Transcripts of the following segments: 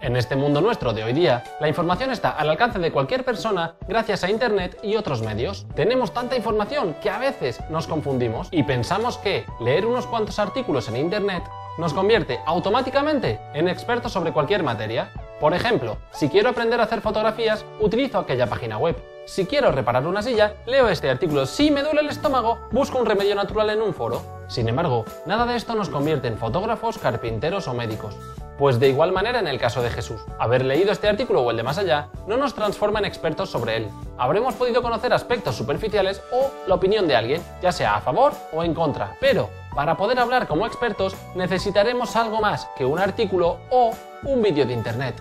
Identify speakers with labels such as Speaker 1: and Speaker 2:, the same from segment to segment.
Speaker 1: En este mundo nuestro de hoy día, la información está al alcance de cualquier persona gracias a Internet y otros medios. Tenemos tanta información que a veces nos confundimos y pensamos que leer unos cuantos artículos en Internet nos convierte automáticamente en expertos sobre cualquier materia. Por ejemplo, si quiero aprender a hacer fotografías, utilizo aquella página web. Si quiero reparar una silla, leo este artículo. Si me duele el estómago, busco un remedio natural en un foro. Sin embargo, nada de esto nos convierte en fotógrafos, carpinteros o médicos. Pues de igual manera en el caso de Jesús. Haber leído este artículo o el de más allá no nos transforma en expertos sobre él. Habremos podido conocer aspectos superficiales o la opinión de alguien, ya sea a favor o en contra. Pero, para poder hablar como expertos, necesitaremos algo más que un artículo o un vídeo de Internet.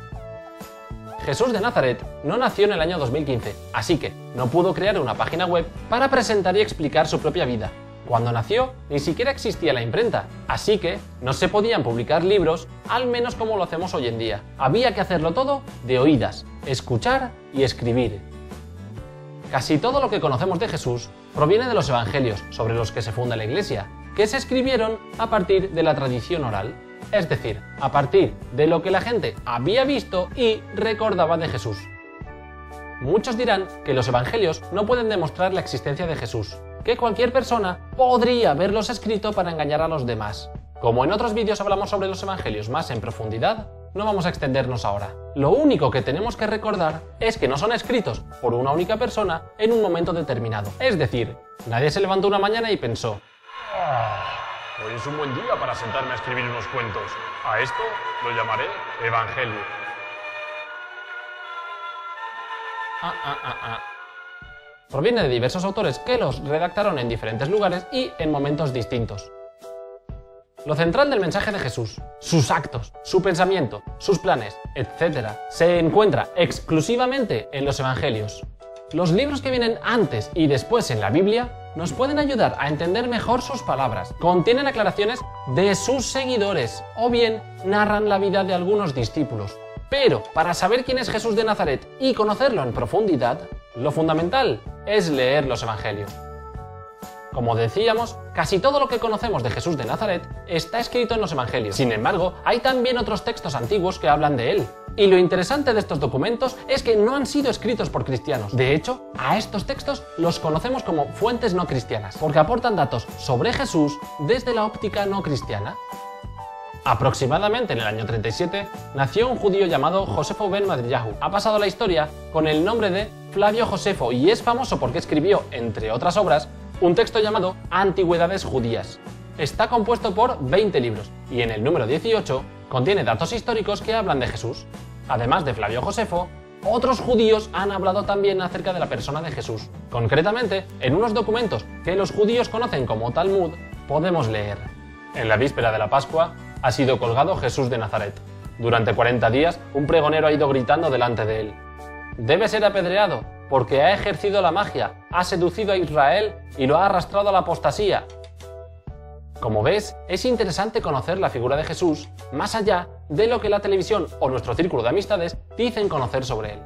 Speaker 1: Jesús de Nazaret no nació en el año 2015, así que no pudo crear una página web para presentar y explicar su propia vida. Cuando nació, ni siquiera existía la imprenta, así que no se podían publicar libros, al menos como lo hacemos hoy en día. Había que hacerlo todo de oídas, escuchar y escribir. Casi todo lo que conocemos de Jesús proviene de los evangelios, sobre los que se funda la Iglesia, que se escribieron a partir de la tradición oral, es decir, a partir de lo que la gente había visto y recordaba de Jesús. Muchos dirán que los evangelios no pueden demostrar la existencia de Jesús, que cualquier persona podría haberlos escrito para engañar a los demás. Como en otros vídeos hablamos sobre los evangelios más en profundidad, no vamos a extendernos ahora. Lo único que tenemos que recordar es que no son escritos por una única persona en un momento determinado. Es decir, nadie se levantó una mañana y pensó:
Speaker 2: hoy es un buen día para sentarme a escribir unos cuentos. A esto lo llamaré Evangelio.
Speaker 1: Proviene de diversos autores que los redactaron en diferentes lugares y en momentos distintos. Lo central del mensaje de Jesús, sus actos, su pensamiento, sus planes, etc., se encuentra exclusivamente en los evangelios. Los libros que vienen antes y después en la Biblia nos pueden ayudar a entender mejor sus palabras, contienen aclaraciones de sus seguidores o bien narran la vida de algunos discípulos. Pero para saber quién es Jesús de Nazaret y conocerlo en profundidad, lo fundamental es leer los evangelios. Como decíamos, casi todo lo que conocemos de Jesús de Nazaret está escrito en los evangelios. Sin embargo, hay también otros textos antiguos que hablan de él. Y lo interesante de estos documentos es que no han sido escritos por cristianos. De hecho, a estos textos los conocemos como fuentes no cristianas, porque aportan datos sobre Jesús desde la óptica no cristiana. Aproximadamente en el año 37 nació un judío llamado Josefo ben Madriyahu. Ha pasado a la historia con el nombre de Flavio Josefo y es famoso porque escribió, entre otras obras, un texto llamado Antigüedades Judías. Está compuesto por 20 libros y en el número 18 contiene datos históricos que hablan de Jesús. Además de Flavio Josefo, otros judíos han hablado también acerca de la persona de Jesús. Concretamente, en unos documentos que los judíos conocen como Talmud, podemos leer: en la víspera de la Pascua ha sido colgado Jesús de Nazaret. Durante 40 días un pregonero ha ido gritando delante de él: debe ser apedreado, porque ha ejercido la magia, ha seducido a Israel y lo ha arrastrado a la apostasía. Como ves, es interesante conocer la figura de Jesús más allá de lo que la televisión o nuestro círculo de amistades dicen conocer sobre él.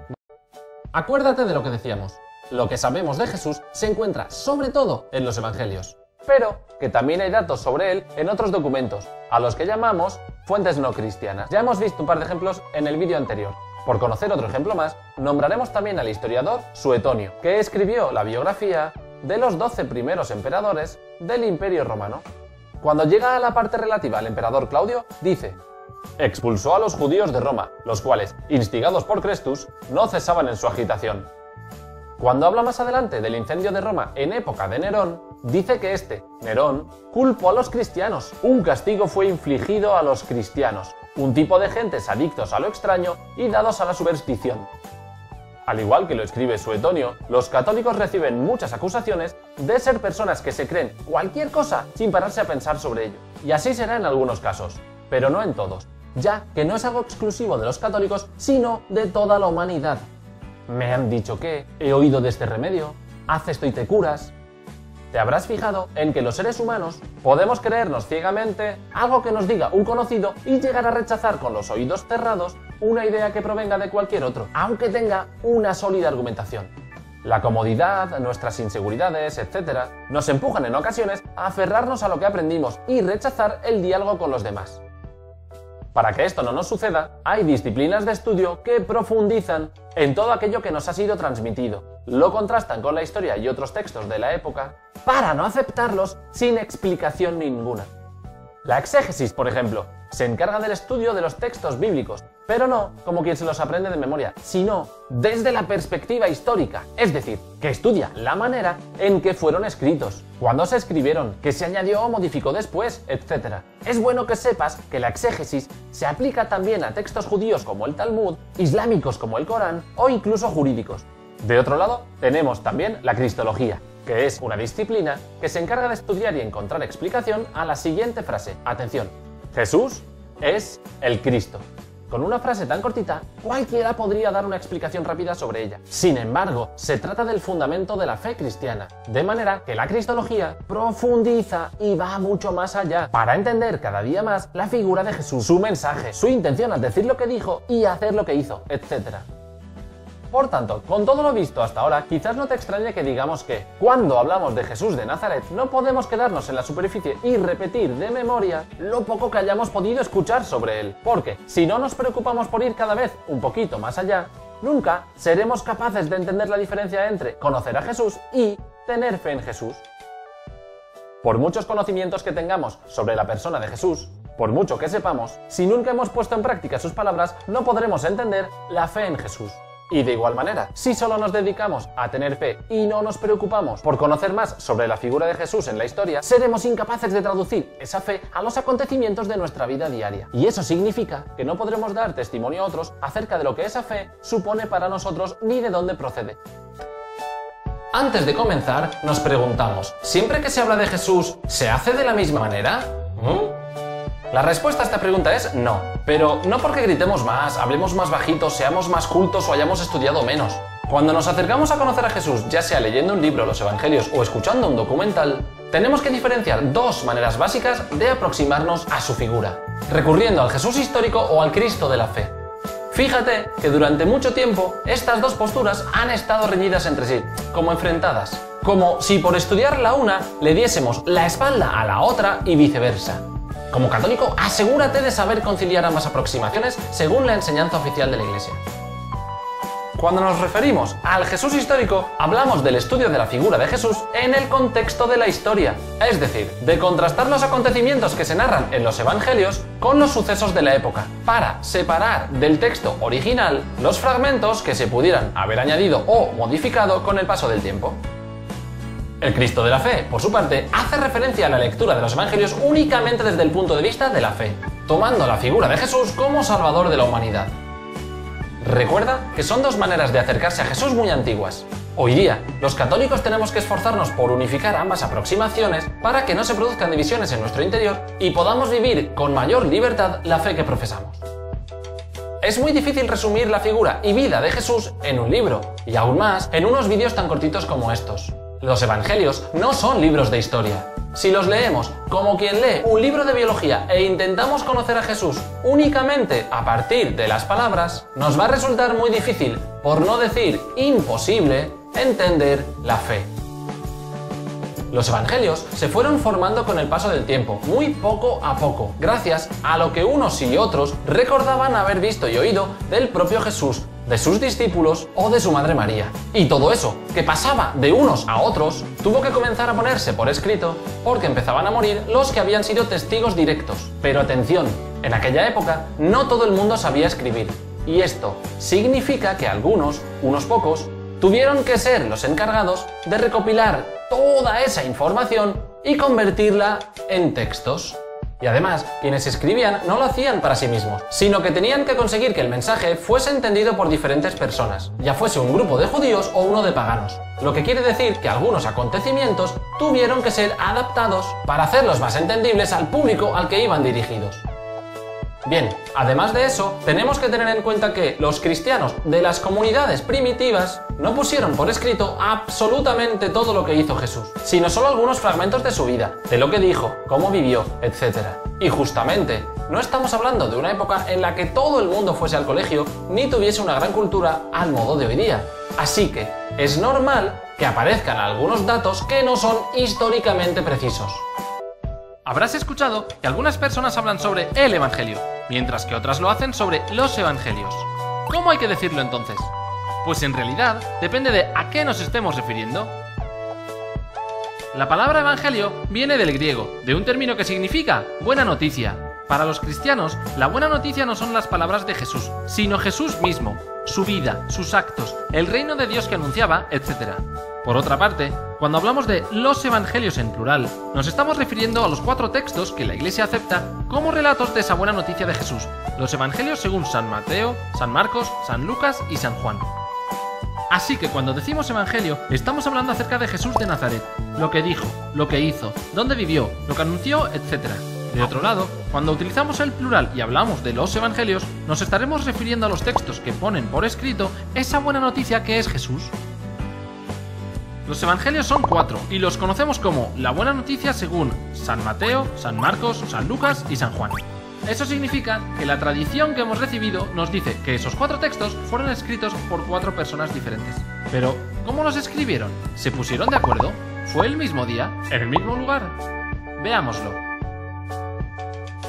Speaker 1: Acuérdate de lo que decíamos. Lo que sabemos de Jesús se encuentra sobre todo en los evangelios, pero que también hay datos sobre él en otros documentos, a los que llamamos fuentes no cristianas. Ya hemos visto un par de ejemplos en el vídeo anterior. Por conocer otro ejemplo más, nombraremos también al historiador Suetonio, que escribió la biografía de los 12 primeros emperadores del Imperio Romano. Cuando llega a la parte relativa al emperador Claudio, dice: expulsó a los judíos de Roma, los cuales, instigados por Crestus, no cesaban en su agitación. Cuando habla más adelante del incendio de Roma en época de Nerón, dice que Nerón, culpó a los cristianos. Un castigo fue infligido a los cristianos, un tipo de gentes adictos a lo extraño y dados a la superstición. Al igual que lo escribe Suetonio, los católicos reciben muchas acusaciones de ser personas que se creen cualquier cosa sin pararse a pensar sobre ello. Y así será en algunos casos, pero no en todos, ya que no es algo exclusivo de los católicos, sino de toda la humanidad. Me han dicho que, he oído de este remedio, haz esto y te curas. Te habrás fijado en que los seres humanos podemos creernos ciegamente algo que nos diga un conocido y llegar a rechazar con los oídos cerrados una idea que provenga de cualquier otro, aunque tenga una sólida argumentación. La comodidad, nuestras inseguridades, etc., nos empujan en ocasiones a aferrarnos a lo que aprendimos y rechazar el diálogo con los demás. Para que esto no nos suceda, hay disciplinas de estudio que profundizan en todo aquello que nos ha sido transmitido, lo contrastan con la historia y otros textos de la época para no aceptarlos sin explicación ninguna. La exégesis, por ejemplo, se encarga del estudio de los textos bíblicos, pero no como quien se los aprende de memoria, sino desde la perspectiva histórica, es decir, que estudia la manera en que fueron escritos, cuándo se escribieron, qué se añadió o modificó después, etc. Es bueno que sepas que la exégesis se aplica también a textos judíos como el Talmud, islámicos como el Corán o incluso jurídicos. De otro lado, tenemos también la cristología, que es una disciplina que se encarga de estudiar y encontrar explicación a la siguiente frase. Atención, Jesús es el Cristo. Con una frase tan cortita, cualquiera podría dar una explicación rápida sobre ella. Sin embargo, se trata del fundamento de la fe cristiana, de manera que la cristología profundiza y va mucho más allá, para entender cada día más la figura de Jesús, su mensaje, su intención al decir lo que dijo y hacer lo que hizo, etc. Por tanto, con todo lo visto hasta ahora, quizás no te extrañe que digamos que, cuando hablamos de Jesús de Nazaret, no podemos quedarnos en la superficie y repetir de memoria lo poco que hayamos podido escuchar sobre él, porque si no nos preocupamos por ir cada vez un poquito más allá, nunca seremos capaces de entender la diferencia entre conocer a Jesús y tener fe en Jesús. Por muchos conocimientos que tengamos sobre la persona de Jesús, por mucho que sepamos, si nunca hemos puesto en práctica sus palabras, no podremos entender la fe en Jesús. Y de igual manera, si solo nos dedicamos a tener fe y no nos preocupamos por conocer más sobre la figura de Jesús en la historia, seremos incapaces de traducir esa fe a los acontecimientos de nuestra vida diaria. Y eso significa que no podremos dar testimonio a otros acerca de lo que esa fe supone para nosotros ni de dónde procede. Antes de comenzar, nos preguntamos, ¿siempre que se habla de Jesús, se hace de la misma manera? La respuesta a esta pregunta es no, pero no porque gritemos más, hablemos más bajito, seamos más cultos o hayamos estudiado menos. Cuando nos acercamos a conocer a Jesús, ya sea leyendo un libro, los evangelios o escuchando un documental, tenemos que diferenciar dos maneras básicas de aproximarnos a su figura, recurriendo al Jesús histórico o al Cristo de la fe. Fíjate que durante mucho tiempo estas dos posturas han estado reñidas entre sí, como enfrentadas, como si por estudiar la una le diésemos la espalda a la otra y viceversa. Como católico, asegúrate de saber conciliar ambas aproximaciones según la enseñanza oficial de la Iglesia. Cuando nos referimos al Jesús histórico, hablamos del estudio de la figura de Jesús en el contexto de la historia, es decir, de contrastar los acontecimientos que se narran en los evangelios con los sucesos de la época, para separar del texto original los fragmentos que se pudieran haber añadido o modificado con el paso del tiempo. El Cristo de la fe, por su parte, hace referencia a la lectura de los evangelios únicamente desde el punto de vista de la fe, tomando la figura de Jesús como salvador de la humanidad. Recuerda que son dos maneras de acercarse a Jesús muy antiguas. Hoy día, los católicos tenemos que esforzarnos por unificar ambas aproximaciones para que no se produzcan divisiones en nuestro interior y podamos vivir con mayor libertad la fe que profesamos. Es muy difícil resumir la figura y vida de Jesús en un libro, y aún más en unos vídeos tan cortitos como estos. Los evangelios no son libros de historia. Si los leemos como quien lee un libro de biología e intentamos conocer a Jesús únicamente a partir de las palabras, nos va a resultar muy difícil, por no decir imposible, entender la fe. Los evangelios se fueron formando con el paso del tiempo, muy poco a poco, gracias a lo que unos y otros recordaban haber visto y oído del propio Jesús, de sus discípulos o de su madre María. Y todo eso, que pasaba de unos a otros, tuvo que comenzar a ponerse por escrito porque empezaban a morir los que habían sido testigos directos. Pero atención, en aquella época no todo el mundo sabía escribir. Y esto significa que algunos, unos pocos, tuvieron que ser los encargados de recopilar toda esa información y convertirla en textos. Y además, quienes escribían no lo hacían para sí mismos, sino que tenían que conseguir que el mensaje fuese entendido por diferentes personas, ya fuese un grupo de judíos o uno de paganos. Lo que quiere decir que algunos acontecimientos tuvieron que ser adaptados para hacerlos más entendibles al público al que iban dirigidos. Bien, además de eso, tenemos que tener en cuenta que los cristianos de las comunidades primitivas no pusieron por escrito absolutamente todo lo que hizo Jesús, sino solo algunos fragmentos de su vida, de lo que dijo, cómo vivió, etc. Y justamente, no estamos hablando de una época en la que todo el mundo fuese al colegio ni tuviese una gran cultura al modo de hoy día. Así que es normal que aparezcan algunos datos que no son históricamente precisos.
Speaker 3: Habrás escuchado que algunas personas hablan sobre el Evangelio, mientras que otras lo hacen sobre los Evangelios. ¿Cómo hay que decirlo entonces? Pues en realidad depende de a qué nos estemos refiriendo. La palabra Evangelio viene del griego, de un término que significa buena noticia. Para los cristianos, la buena noticia no son las palabras de Jesús, sino Jesús mismo, su vida, sus actos, el reino de Dios que anunciaba, etc. Por otra parte, cuando hablamos de los evangelios en plural, nos estamos refiriendo a los 4 textos que la Iglesia acepta como relatos de esa buena noticia de Jesús, los evangelios según San Mateo, San Marcos, San Lucas y San Juan. Así que cuando decimos evangelio, estamos hablando acerca de Jesús de Nazaret, lo que dijo, lo que hizo, dónde vivió, lo que anunció, etc. De otro lado, cuando utilizamos el plural y hablamos de los evangelios, nos estaremos refiriendo a los textos que ponen por escrito esa buena noticia que es Jesús. Los evangelios son 4 y los conocemos como la buena noticia según San Mateo, San Marcos, San Lucas y San Juan. Eso significa que la tradición que hemos recibido nos dice que esos 4 textos fueron escritos por 4 personas diferentes. Pero, ¿cómo los escribieron? ¿Se pusieron de acuerdo? ¿Fue el mismo día? ¿En el mismo lugar? Veámoslo.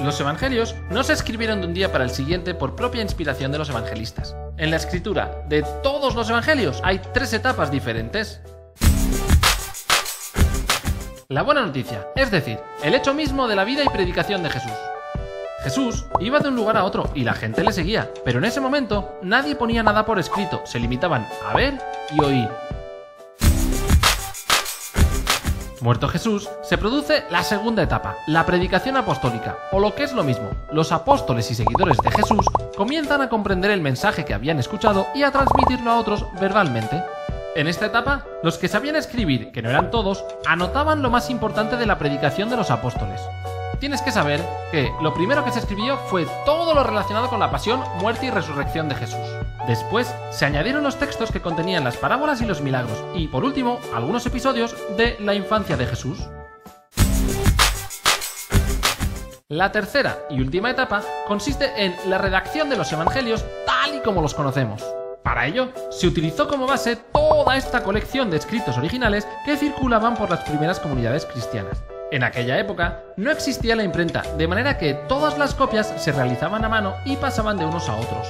Speaker 3: Los evangelios no se escribieron de un día para el siguiente por propia inspiración de los evangelistas. En la escritura de todos los evangelios hay 3 etapas diferentes. La buena noticia, es decir, el hecho mismo de la vida y predicación de Jesús. Jesús iba de un lugar a otro y la gente le seguía, pero en ese momento nadie ponía nada por escrito, se limitaban a ver y oír. Muerto Jesús, se produce la segunda etapa, la predicación apostólica, o lo que es lo mismo, los apóstoles y seguidores de Jesús comienzan a comprender el mensaje que habían escuchado y a transmitirlo a otros verbalmente. En esta etapa, los que sabían escribir, que no eran todos, anotaban lo más importante de la predicación de los apóstoles. Tienes que saber que lo primero que se escribió fue todo lo relacionado con la pasión, muerte y resurrección de Jesús. Después se añadieron los textos que contenían las parábolas y los milagros, y por último, algunos episodios de la infancia de Jesús. La tercera y última etapa consiste en la redacción de los evangelios tal y como los conocemos. Para ello, se utilizó como base toda esta colección de escritos originales que circulaban por las primeras comunidades cristianas. En aquella época no existía la imprenta, de manera que todas las copias se realizaban a mano y pasaban de unos a otros.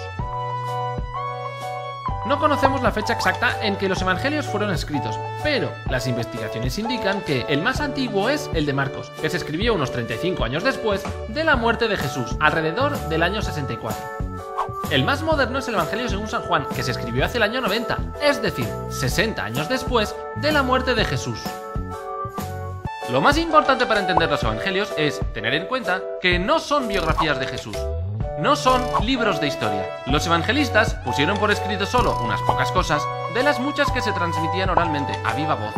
Speaker 3: No conocemos la fecha exacta en que los evangelios fueron escritos, pero las investigaciones indican que el más antiguo es el de Marcos, que se escribió unos 35 años después de la muerte de Jesús, alrededor del año 64. El más moderno es el Evangelio según San Juan, que se escribió hacia el año 90, es decir, 60 años después de la muerte de Jesús. Lo más importante para entender los evangelios es tener en cuenta que no son biografías de Jesús, no son libros de historia. Los evangelistas pusieron por escrito solo unas pocas cosas de las muchas que se transmitían oralmente a viva voz.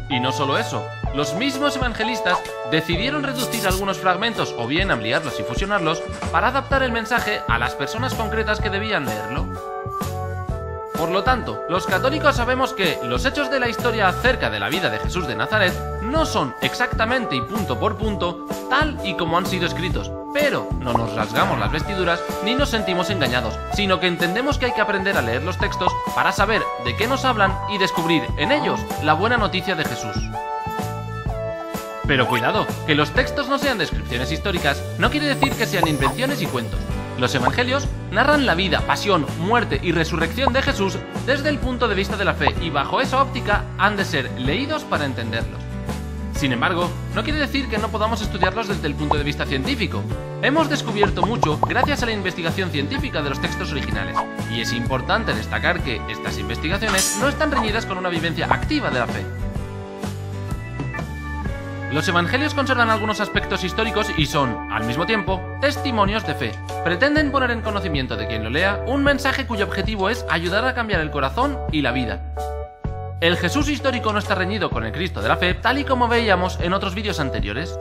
Speaker 3: Y no solo eso, los mismos evangelistas decidieron reducir algunos fragmentos o bien ampliarlos y fusionarlos para adaptar el mensaje a las personas concretas que debían leerlo. Por lo tanto, los católicos sabemos que los hechos de la historia acerca de la vida de Jesús de Nazaret no son exactamente y punto por punto tal y como han sido escritos, pero no nos rasgamos las vestiduras ni nos sentimos engañados, sino que entendemos que hay que aprender a leer los textos para saber de qué nos hablan y descubrir en ellos la buena noticia de Jesús. Pero cuidado, que los textos no sean descripciones históricas no quiere decir que sean invenciones y cuentos. Los evangelios narran la vida, pasión, muerte y resurrección de Jesús desde el punto de vista de la fe y bajo esa óptica han de ser leídos para entenderlos. Sin embargo, no quiere decir que no podamos estudiarlos desde el punto de vista científico. Hemos descubierto mucho gracias a la investigación científica de los textos originales, y es importante destacar que estas investigaciones no están reñidas con una vivencia activa de la fe. Los evangelios conservan algunos aspectos históricos y son, al mismo tiempo, testimonios de fe. Pretenden poner en conocimiento de quien lo lea un mensaje cuyo objetivo es ayudar a cambiar el corazón y la vida. El Jesús histórico no está reñido con el Cristo de la fe, tal y como veíamos en otros vídeos anteriores.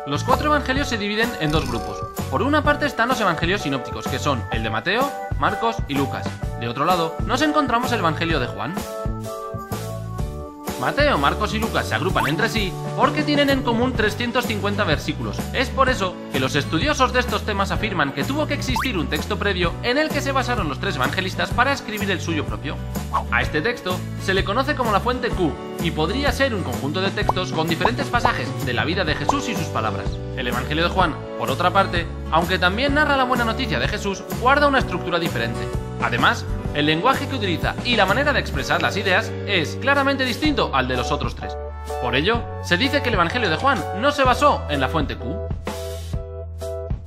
Speaker 3: Los 4 evangelios se dividen en 2 grupos. Por una parte están los evangelios sinópticos, que son el de Mateo, Marcos y Lucas. De otro lado, nos encontramos el evangelio de Juan. Mateo, Marcos y Lucas se agrupan entre sí porque tienen en común 350 versículos. Es por eso que los estudiosos de estos temas afirman que tuvo que existir un texto previo en el que se basaron los tres evangelistas para escribir el suyo propio. A este texto se le conoce como la fuente Q y podría ser un conjunto de textos con diferentes pasajes de la vida de Jesús y sus palabras. El Evangelio de Juan, por otra parte, aunque también narra la buena noticia de Jesús, guarda una estructura diferente. Además, el lenguaje que utiliza y la manera de expresar las ideas es claramente distinto al de los otros tres. Por ello, se dice que el Evangelio de Juan no se basó en la fuente Q.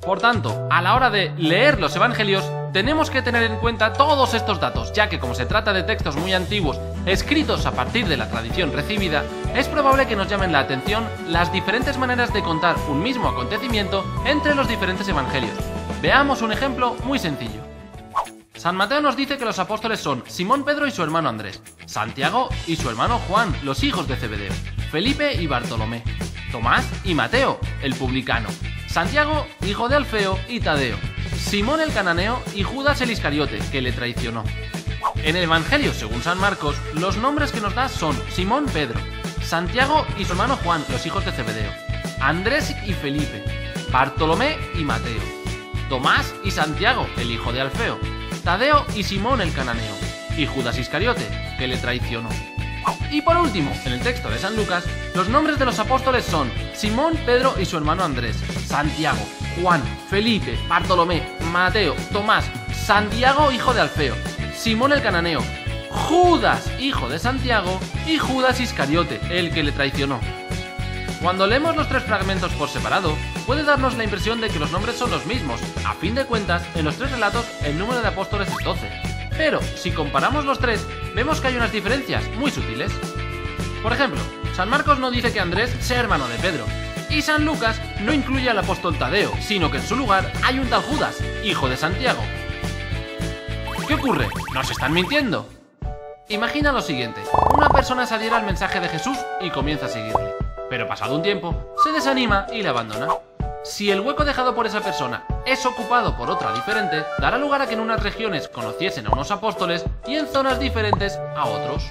Speaker 3: Por tanto, a la hora de leer los evangelios, tenemos que tener en cuenta todos estos datos, ya que como se trata de textos muy antiguos, escritos a partir de la tradición recibida, es probable que nos llamen la atención las diferentes maneras de contar un mismo acontecimiento entre los diferentes evangelios. Veamos un ejemplo muy sencillo. San Mateo nos dice que los apóstoles son Simón Pedro y su hermano Andrés, Santiago y su hermano Juan, los hijos de Zebedeo, Felipe y Bartolomé, Tomás y Mateo, el publicano, Santiago, hijo de Alfeo y Tadeo, Simón el cananeo y Judas el Iscariote, que le traicionó. En el Evangelio según San Marcos, los nombres que nos da son Simón Pedro, Santiago y su hermano Juan, los hijos de Zebedeo, Andrés y Felipe, Bartolomé y Mateo, Tomás y Santiago, el hijo de Alfeo, Tadeo y Simón el cananeo, y Judas Iscariote, que le traicionó. Y por último, en el texto de San Lucas, los nombres de los apóstoles son Simón, Pedro y su hermano Andrés, Santiago, Juan, Felipe, Bartolomé, Mateo, Tomás, Santiago, hijo de Alfeo, Simón el cananeo, Judas, hijo de Santiago, y Judas Iscariote, el que le traicionó. Cuando leemos los tres fragmentos por separado, puede darnos la impresión de que los nombres son los mismos. A fin de cuentas, en los tres relatos el número de apóstoles es 12. Pero, si comparamos los tres, vemos que hay unas diferencias muy sutiles. Por ejemplo, San Marcos no dice que Andrés sea hermano de Pedro, y San Lucas no incluye al apóstol Tadeo, sino que en su lugar hay un tal Judas, hijo de Santiago. ¿Qué ocurre? ¿Nos están mintiendo? Imagina lo siguiente, una persona se adhiere al mensaje de Jesús y comienza a seguirle. Pero pasado un tiempo, se desanima y le abandona. Si el hueco dejado por esa persona es ocupado por otra diferente, dará lugar a que en unas regiones conociesen a unos apóstoles y en zonas diferentes a otros.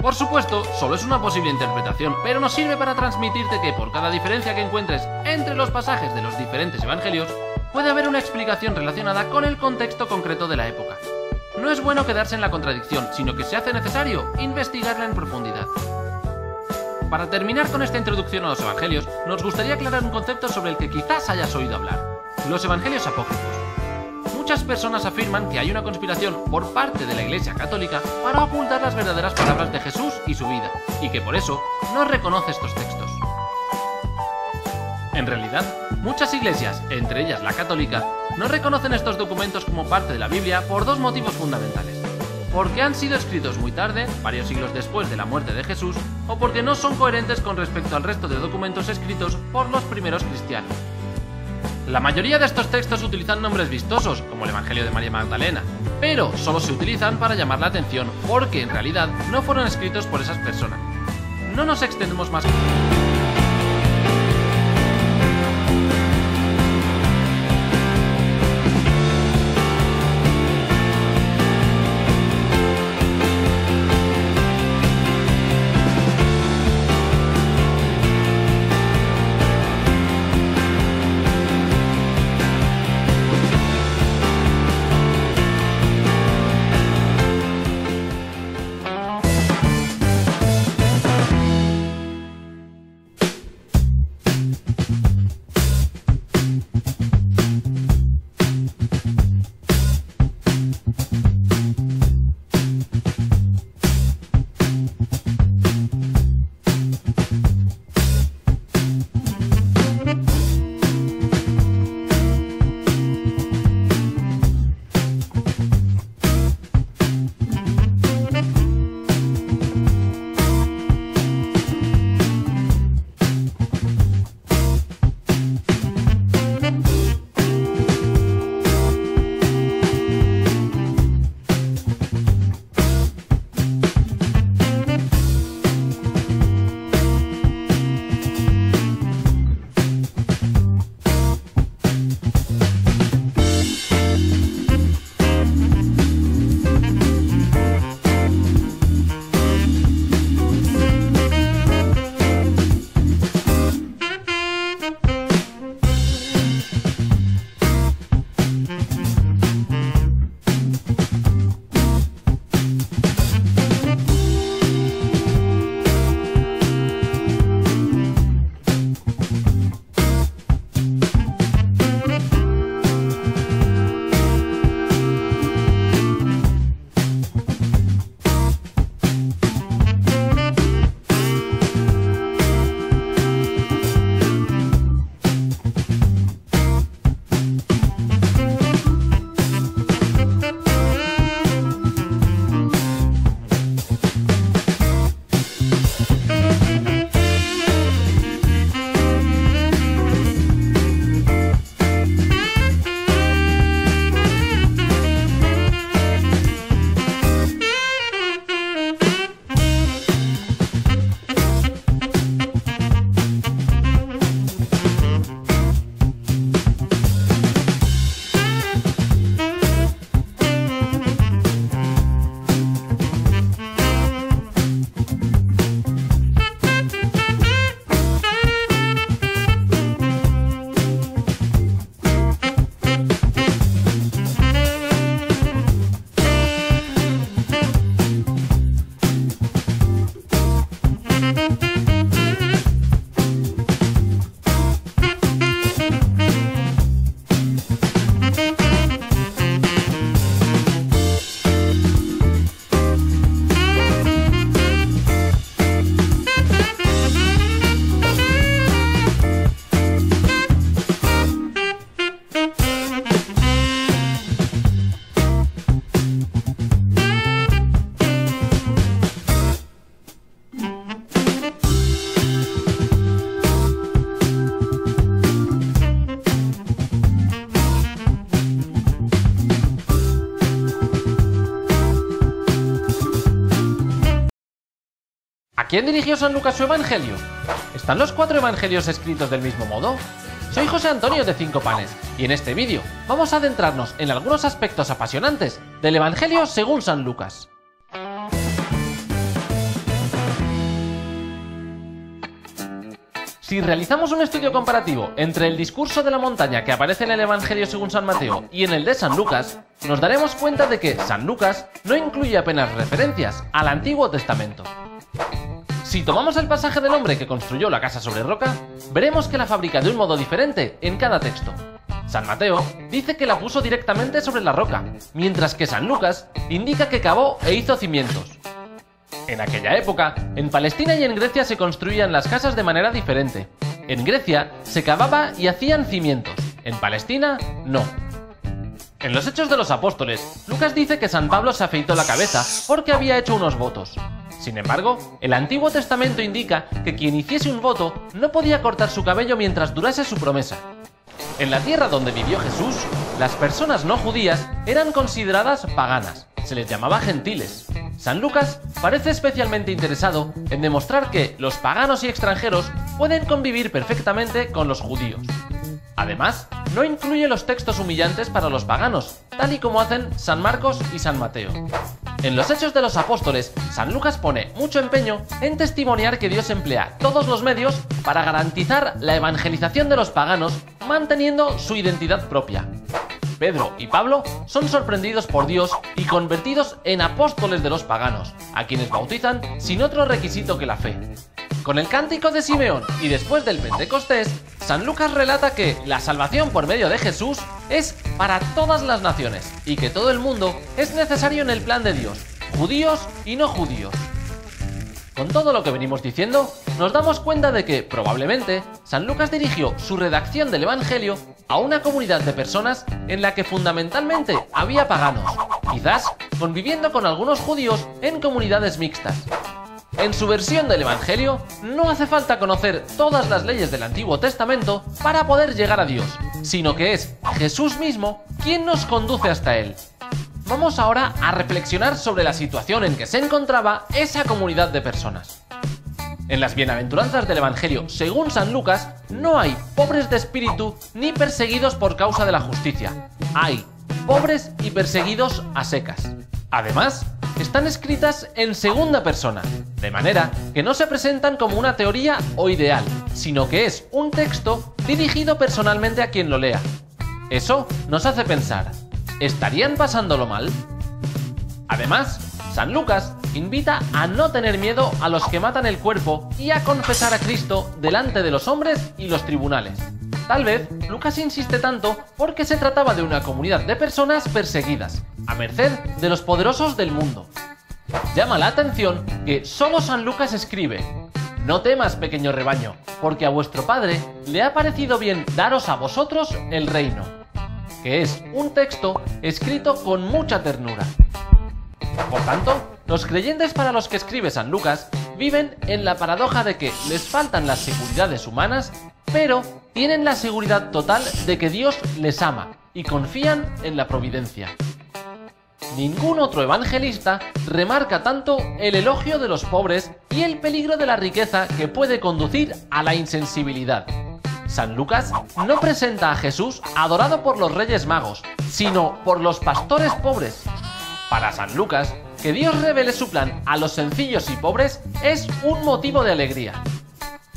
Speaker 3: Por supuesto, solo es una posible interpretación, pero nos sirve para transmitirte que por cada diferencia que encuentres entre los pasajes de los diferentes evangelios, puede haber una explicación relacionada con el contexto concreto de la época. No es bueno quedarse en la contradicción, sino que se hace necesario investigarla en profundidad. Para terminar con esta introducción a los evangelios, nos gustaría aclarar un concepto sobre el que quizás hayas oído hablar: los evangelios apócrifos. Muchas personas afirman que hay una conspiración por parte de la Iglesia Católica para ocultar las verdaderas palabras de Jesús y su vida, y que por eso no reconoce estos textos. En realidad, muchas iglesias, entre ellas la católica, no reconocen estos documentos como parte de la Biblia por dos motivos fundamentales: porque han sido escritos muy tarde, varios siglos después de la muerte de Jesús, o porque no son coherentes con respecto al resto de documentos escritos por los primeros cristianos. La mayoría de estos textos utilizan nombres vistosos, como el Evangelio de María Magdalena, pero solo se utilizan para llamar la atención, porque en realidad no fueron escritos por esas personas. No nos extendemos más. quién dirigió San Lucas su evangelio? ¿Están los 4 evangelios escritos del mismo modo? Soy José Antonio de 5 Panes, y en este vídeo vamos a adentrarnos en algunos aspectos apasionantes del evangelio según San Lucas. Si realizamos un estudio comparativo entre el discurso de la montaña que aparece en el Evangelio según San Mateo y en el de San Lucas, nos daremos cuenta de que San Lucas no incluye apenas referencias al Antiguo Testamento. Si tomamos el pasaje del hombre que construyó la casa sobre roca, veremos que la fabrica de un modo diferente en cada texto. San Mateo dice que la puso directamente sobre la roca, mientras que San Lucas indica que cavó e hizo cimientos. En aquella época, en Palestina y en Grecia se construían las casas de manera diferente. En Grecia se cavaba y hacían cimientos, en Palestina no. En los Hechos de los Apóstoles, Lucas dice que San Pablo se afeitó la cabeza porque había hecho unos votos. Sin embargo, el Antiguo Testamento indica que quien hiciese un voto no podía cortar su cabello mientras durase su promesa. En la tierra donde vivió Jesús, las personas no judías eran consideradas paganas, se les llamaba gentiles. San Lucas parece especialmente interesado en demostrar que los paganos y extranjeros pueden convivir perfectamente con los judíos. Además, no incluye los textos humillantes para los paganos, tal y como hacen San Marcos y San Mateo. En los Hechos de los Apóstoles, San Lucas pone mucho empeño en testimoniar que Dios emplea todos los medios para garantizar la evangelización de los paganos, manteniendo su identidad propia. Pedro y Pablo son sorprendidos por Dios y convertidos en apóstoles de los paganos, a quienes bautizan sin otro requisito que la fe. Con el cántico de Simeón y después del Pentecostés, San Lucas relata que la salvación por medio de Jesús es para todas las naciones y que todo el mundo es necesario en el plan de Dios, judíos y no judíos. Con todo lo que venimos diciendo, nos damos cuenta de que, probablemente, San Lucas dirigió su redacción del Evangelio a una comunidad de personas en la que fundamentalmente había paganos, quizás conviviendo con algunos judíos en comunidades mixtas. En su versión del Evangelio, no hace falta conocer todas las leyes del Antiguo Testamento para poder llegar a Dios, sino que es Jesús mismo quien nos conduce hasta Él. Vamos ahora a reflexionar sobre la situación en que se encontraba esa comunidad de personas. En las bienaventuranzas del Evangelio según San Lucas, no hay pobres de espíritu ni perseguidos por causa de la justicia. Hay pobres y perseguidos a secas. Además, están escritas en segunda persona, de manera que no se presentan como una teoría o ideal, sino que es un texto dirigido personalmente a quien lo lea. Eso nos hace pensar, ¿estarían pasándolo mal? Además, San Lucas invita a no tener miedo a los que matan el cuerpo y a confesar a Cristo delante de los hombres y los tribunales. Tal vez Lucas insiste tanto porque se trataba de una comunidad de personas perseguidas, a merced de los poderosos del mundo. Llama la atención que solo San Lucas escribe: «No temas, pequeño rebaño, porque a vuestro Padre le ha parecido bien daros a vosotros el reino», que es un texto escrito con mucha ternura. Por tanto, los creyentes para los que escribe San Lucas viven en la paradoja de que les faltan las seguridades humanas, pero tienen la seguridad total de que Dios les ama y confían en la providencia. Ningún otro evangelista remarca tanto el elogio de los pobres y el peligro de la riqueza que puede conducir a la insensibilidad. San Lucas no presenta a Jesús adorado por los reyes magos, sino por los pastores pobres. Para San Lucas, que Dios revele su plan a los sencillos y pobres es un motivo de alegría.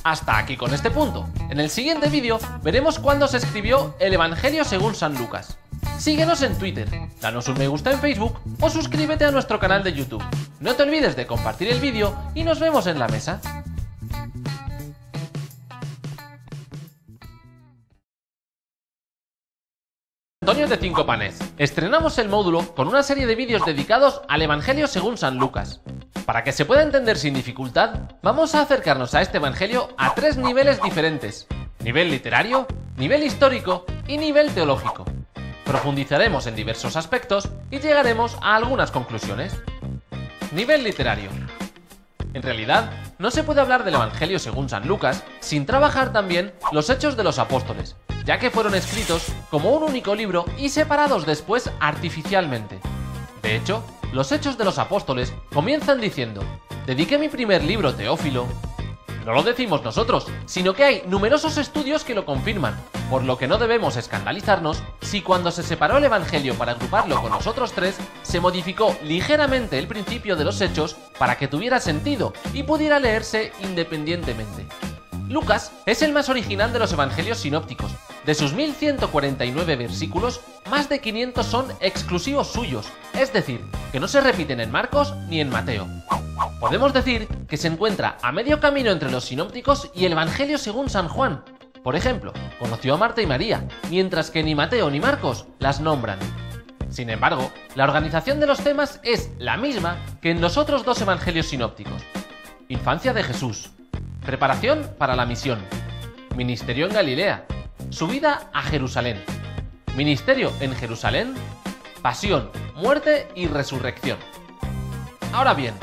Speaker 3: Hasta aquí con este punto. En el siguiente vídeo veremos cuándo se escribió el Evangelio según San Lucas. Síguenos en Twitter, danos un me gusta en Facebook o suscríbete a nuestro canal de YouTube. No te olvides de compartir el vídeo y nos vemos en la mesa. Antonio de 5 Panes. Estrenamos el módulo con una serie de vídeos dedicados al Evangelio según San Lucas. Para que se pueda entender sin dificultad, vamos a acercarnos a este Evangelio a 3 niveles diferentes: nivel literario, nivel histórico y nivel teológico. Profundizaremos en diversos aspectos y llegaremos a algunas conclusiones. Nivel literario. En realidad, no se puede hablar del Evangelio según San Lucas sin trabajar también los Hechos de los Apóstoles, ya que fueron escritos como un único libro y separados después artificialmente. De hecho, los Hechos de los Apóstoles comienzan diciendo: dediqué mi primer libro, Teófilo, no lo decimos nosotros, sino que hay numerosos estudios que lo confirman, por lo que no debemos escandalizarnos si cuando se separó el Evangelio para agruparlo con los otros tres, se modificó ligeramente el principio de los hechos para que tuviera sentido y pudiera leerse independientemente. Lucas es el más original de los evangelios sinópticos. De sus 1149 versículos, más de 500 son exclusivos suyos, es decir, que no se repiten en Marcos ni en Mateo. Podemos decir que se encuentra a medio camino entre los sinópticos y el Evangelio según San Juan. Por ejemplo, conoció a Marta y María, mientras que ni Mateo ni Marcos las nombran. Sin embargo, la organización de los temas es la misma que en los otros dos evangelios sinópticos. Infancia de Jesús, preparación para la misión, ministerio en Galilea, subida a Jerusalén, ministerio en Jerusalén, pasión, muerte y resurrección. Ahora bien,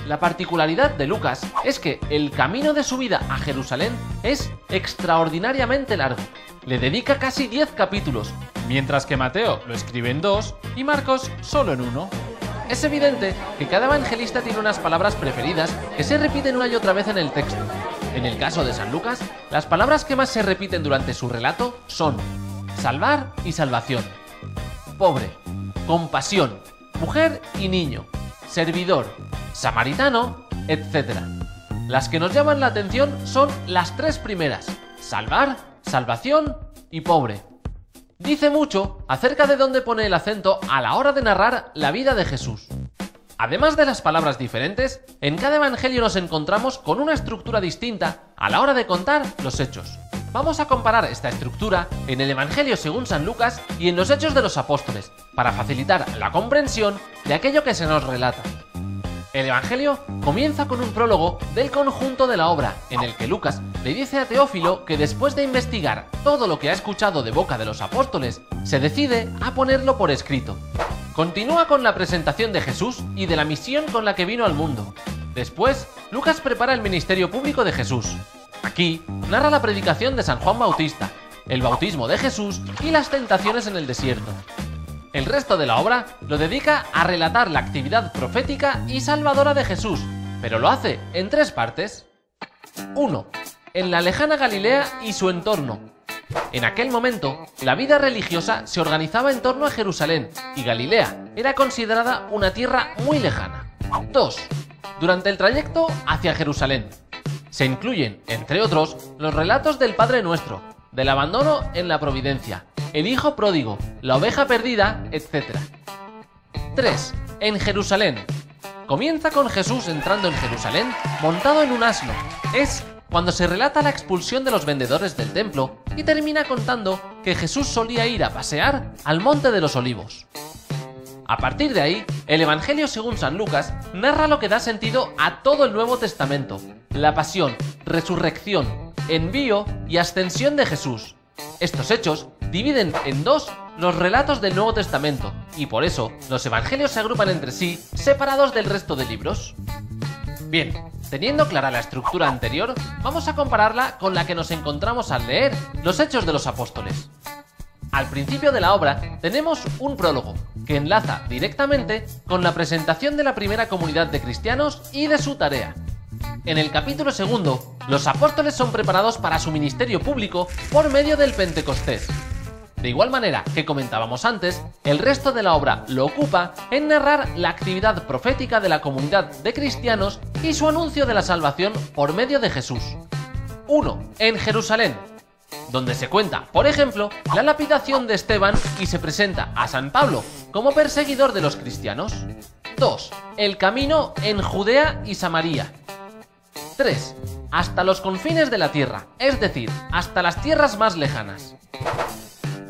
Speaker 3: la particularidad de Lucas es que el camino de subida a Jerusalén es extraordinariamente largo. Le dedica casi 10 capítulos, mientras que Mateo lo escribe en 2 y Marcos solo en 1. Es evidente que cada evangelista tiene unas palabras preferidas que se repiten una y otra vez en el texto. En el caso de San Lucas, las palabras que más se repiten durante su relato son salvar y salvación, pobre, compasión, mujer y niño, servidor, samaritano, etc. Las que nos llaman la atención son las tres primeras: salvar, salvación y pobre. Dice mucho acerca de dónde pone el acento a la hora de narrar la vida de Jesús. Además de las palabras diferentes, en cada evangelio nos encontramos con una estructura distinta a la hora de contar los hechos. Vamos a comparar esta estructura en el Evangelio según San Lucas y en los Hechos de los Apóstoles, para facilitar la comprensión de aquello que se nos relata. El Evangelio comienza con un prólogo del conjunto de la obra, en el que Lucas le dice a Teófilo que después de investigar todo lo que ha escuchado de boca de los apóstoles, se decide a ponerlo por escrito. Continúa con la presentación de Jesús y de la misión con la que vino al mundo. Después, Lucas prepara el ministerio público de Jesús. Aquí narra la predicación de San Juan Bautista, el bautismo de Jesús y las tentaciones en el desierto. El resto de la obra lo dedica a relatar la actividad profética y salvadora de Jesús, pero lo hace en 3 partes. 1. En la lejana Galilea y su entorno. En aquel momento, la vida religiosa se organizaba en torno a Jerusalén y Galilea era considerada una tierra muy lejana. 2. Durante el trayecto hacia Jerusalén. Se incluyen, entre otros, los relatos del Padre Nuestro, del abandono en la providencia, el hijo pródigo, la oveja perdida, etc. 3. En Jerusalén. Comienza con Jesús entrando en Jerusalén montado en un asno. Es cuando se relata la expulsión de los vendedores del templo y termina contando que Jesús solía ir a pasear al Monte de los Olivos. A partir de ahí, el Evangelio según San Lucas narra lo que da sentido a todo el Nuevo Testamento: la pasión, resurrección, envío y ascensión de Jesús. Estos hechos dividen en 2 los relatos del Nuevo Testamento, y por eso los evangelios se agrupan entre sí, separados del resto de libros. Bien, teniendo clara la estructura anterior, vamos a compararla con la que nos encontramos al leer los Hechos de los Apóstoles. Al principio de la obra tenemos un prólogo, que enlaza directamente con la presentación de la primera comunidad de cristianos y de su tarea. En el capítulo 2, los apóstoles son preparados para su ministerio público por medio del Pentecostés. De igual manera que comentábamos antes, el resto de la obra lo ocupa en narrar la actividad profética de la comunidad de cristianos y su anuncio de la salvación por medio de Jesús. 1. En Jerusalén, donde se cuenta, por ejemplo, la lapidación de Esteban y se presenta a San Pablo como perseguidor de los cristianos. 2. El camino en Judea y Samaria. 3. Hasta los confines de la tierra, es decir, hasta las tierras más lejanas.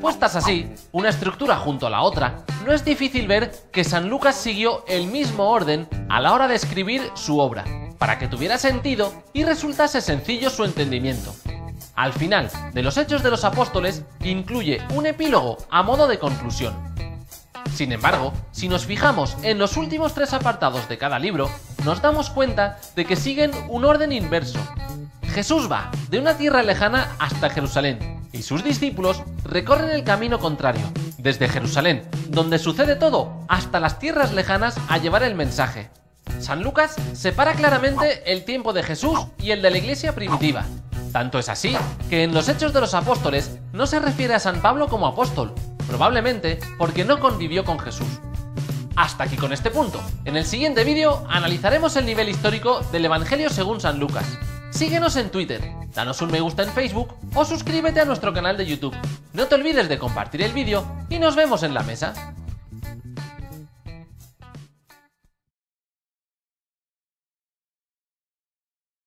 Speaker 3: Puestas así, una estructura junto a la otra, no es difícil ver que San Lucas siguió el mismo orden a la hora de escribir su obra, para que tuviera sentido y resultase sencillo su entendimiento. Al final de los Hechos de los Apóstoles incluye un epílogo a modo de conclusión. Sin embargo, si nos fijamos en los últimos 3 apartados de cada libro, nos damos cuenta de que siguen un orden inverso. Jesús va de una tierra lejana hasta Jerusalén, y sus discípulos recorren el camino contrario, desde Jerusalén, donde sucede todo, hasta las tierras lejanas a llevar el mensaje. San Lucas separa claramente el tiempo de Jesús y el de la iglesia primitiva. Tanto es así que en los Hechos de los Apóstoles no se refiere a San Pablo como apóstol, probablemente porque no convivió con Jesús. Hasta aquí con este punto. En el siguiente vídeo analizaremos el nivel histórico del Evangelio según San Lucas. Síguenos en Twitter, danos un me gusta en Facebook o suscríbete a nuestro canal de YouTube. No te olvides de compartir el vídeo y nos vemos en la mesa.